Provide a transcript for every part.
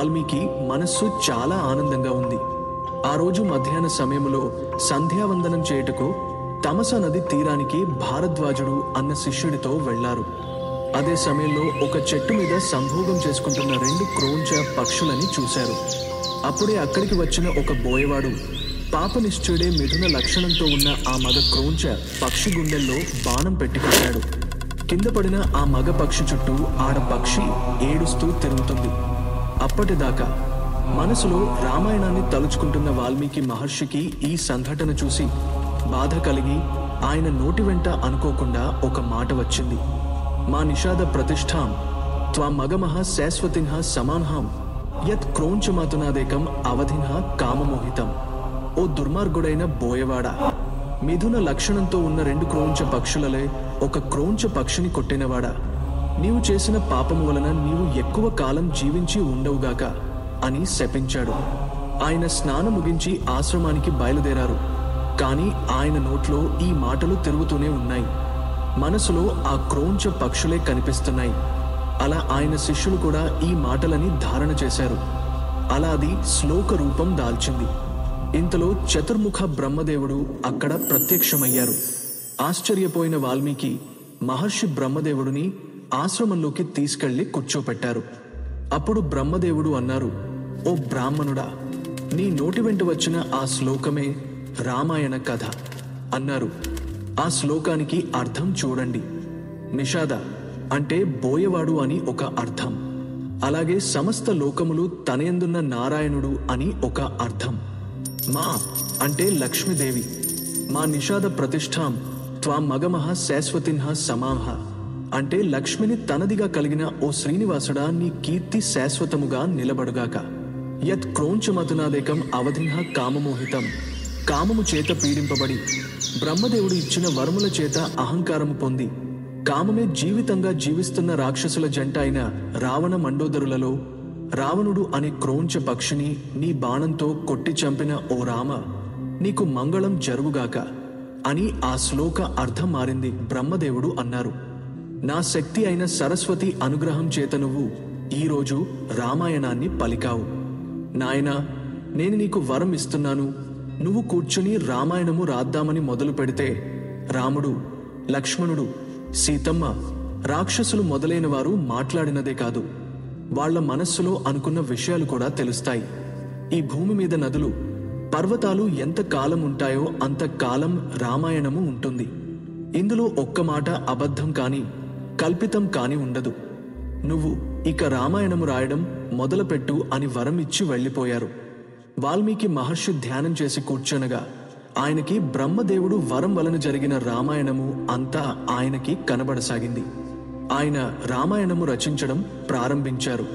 వాల్మీకి మనస్సు చాలా ఆనందంగా ఉంది. ఆ రోజు మధ్యాహ్న సమయంలో సంధ్యావందనం చేయుటకు తమస నది తీరానికి భారద్వాజుడు అన్న శిష్యుడితో వెళ్లారు. అదే సమయంలో ఒక చెట్టు మీద సంభోగం చేసుకుంటున్న 2 క్రోంచ పక్షులని చూశారు. అప్పుడే అక్కడికి వచ్చిన ఒక బోయవాడు పాపనిష్ఠుడే మిథున లక్షణంతో ఉన్న ఆ మగ క్రోంచ పక్షి గుండెల్లో బాణం పెట్టికొట్టాడు. కింద పడిన ఆ మగ పక్షి చుట్టూ ఆడ పక్షి ఏడుస్తూ తిరుగుతుంది. అప్పటిదాకా మనసులో రామాయణాన్ని తలుచుకుంటున్న వాల్మీకి మహర్షికి ఈ సంఘటన చూసి బాధ కలిగి ఆయన నోటి వెంట అనుకోకుండా ఒక మాట వచ్చింది. మా నిషాద ప్రతిష్టాం త్వా మగమహ శాశ్వతిన్హ సమాన్హాం యత్ క్రోంచమాతునాదేకం అవధిన్హ కామమోహితం. ఓ దుర్మార్గుడైన బోయవాడా, మిథున లక్షణంతో ఉన్న 2 క్రోంచ పక్షులలే ఒక క్రోంచ పక్షిని కొట్టినవాడా, నీవు చేసిన పాపము వలన నీవు ఎక్కువ కాలం జీవించి ఉండవుగాక అని శపించాడు. ఆయన స్నానం ముగించి ఆశ్రమానికి బయలుదేరారు. కానీ ఆయన నోట్లో ఈ మాటలు తిరుగుతూనే ఉన్నాయి. మనసులో ఆ క్రోంచ పక్షులే కనిపిస్తున్నాయి. అలా ఆయన శిష్యులు కూడా ఈ మాటలని ధారణ చేశారు. అలా అది శ్లోక రూపం దాల్చింది. ఇంతలో చతుర్ముఖ బ్రహ్మదేవుడు అక్కడ ప్రత్యక్షమయ్యారు. ఆశ్చర్యపోయిన వాల్మీకి మహర్షి బ్రహ్మదేవుడిని ఆశ్రమంలోకి తీసుకెళ్లి కూర్చోపెట్టారు. అప్పుడు బ్రహ్మదేవుడు అన్నారు, ఓ బ్రాహ్మణుడా, నీ నోటి వెంట వచ్చిన ఆ శ్లోకమే రామాయణ కథ అన్నారు. ఆ శ్లోకానికి అర్థం చూడండి. నిషాద అంటే బోయవాడు అని ఒక అర్థం. అలాగే సమస్త లోకములు తనయందున్న నారాయణుడు అని ఒక అర్థం. మా అంటే లక్ష్మీదేవి. మా నిషాద ప్రతిష్టాం త్వా మగమహ శాశ్వతిన్హ సమాహ అంటే లక్ష్మిని తనదిగా కలిగిన ఓ శ్రీనివాసుడా, నీ కీర్తి శాశ్వతముగా నిలబడుగాక. యత్ క్రోంచమతునాదేకం అవధిన్హ కామమోహితం కామము చేత పీడింపబడి బ్రహ్మదేవుడు ఇచ్చిన వరముల చేత అహంకారము పొంది కామమే జీవితంగా జీవిస్తున్న రాక్షసుల జంట అయిన రావణ మండోదరులలో రావణుడు అనే క్రోంచ పక్షిని నీ బాణంతో కొట్టి చంపిన ఓ రామ, నీకు మంగళం జరుగుగాక అని ఆ శ్లోక అర్థం మారింది. బ్రహ్మదేవుడు అన్నారు, నా శక్తి అయిన సరస్వతి అనుగ్రహం చేత నువ్వు ఈరోజు రామాయణాన్ని పలికావు. నాయనా, నేను నీకు వరం ఇస్తున్నాను. నువ్వు కూర్చుని రామాయణము రాద్దామని మొదలు పెడితే రాముడు, లక్ష్మణుడు, సీతమ్మ, రాక్షసులు మొదలైన వారు మాట్లాడినదే కాదు, వాళ్ల మనస్సులో అనుకున్న విషయాలు కూడా తెలుస్తాయి. ఈ భూమి మీద నదులు, పర్వతాలు ఎంత కాలం ఉంటాయో అంత కాలం రామాయణము ఉంటుంది. ఇందులో ఒక్క మాట అబద్ధం కాని కల్పితం కాని ఉండదు. నువ్వు ఇక రామాయణము రాయడం మొదలుపెట్టు అని వరం ఇచ్చి వెళ్లిపోయారు. వాల్మీకి మహర్షి ధ్యానం చేసి కూర్చొనగా ఆయనకి బ్రహ్మదేవుడు వరం వలన జరిగిన రామాయణము అంతా ఆయనకి కనబడసాగింది. ఆయన రామాయణము రచించడం ప్రారంభించారు.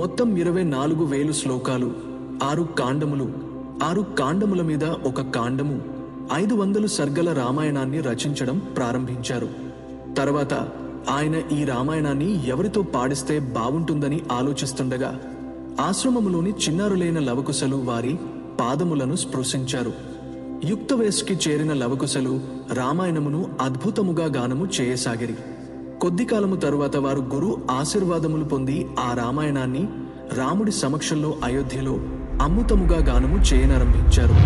మొత్తం 24,000 శ్లోకాలు, 6 కాండములు, 6 కాండముల మీద ఒక కాండము, 500 సర్గల రామాయణాన్ని రచించడం ప్రారంభించారు. తర్వాత ఆయన ఈ రామాయణాన్ని ఎవరితో పాడిస్తే బావుంటుందని ఆలోచిస్తుండగా ఆశ్రమములోని చిన్నారులైన లవకుశలు వారి పాదములను స్పృశించారు. యుక్త వయస్సుకి చేరిన లవకుశలు రామాయణమును అద్భుతముగా గానము చేయసాగిరి. కొద్ది కాలము తరువాత వారు గురు ఆశీర్వాదములు పొంది ఆ రామాయణాన్ని రాముడి సమక్షంలో అయోధ్యలో అమృతముగా గానము చేయనారంభించారు.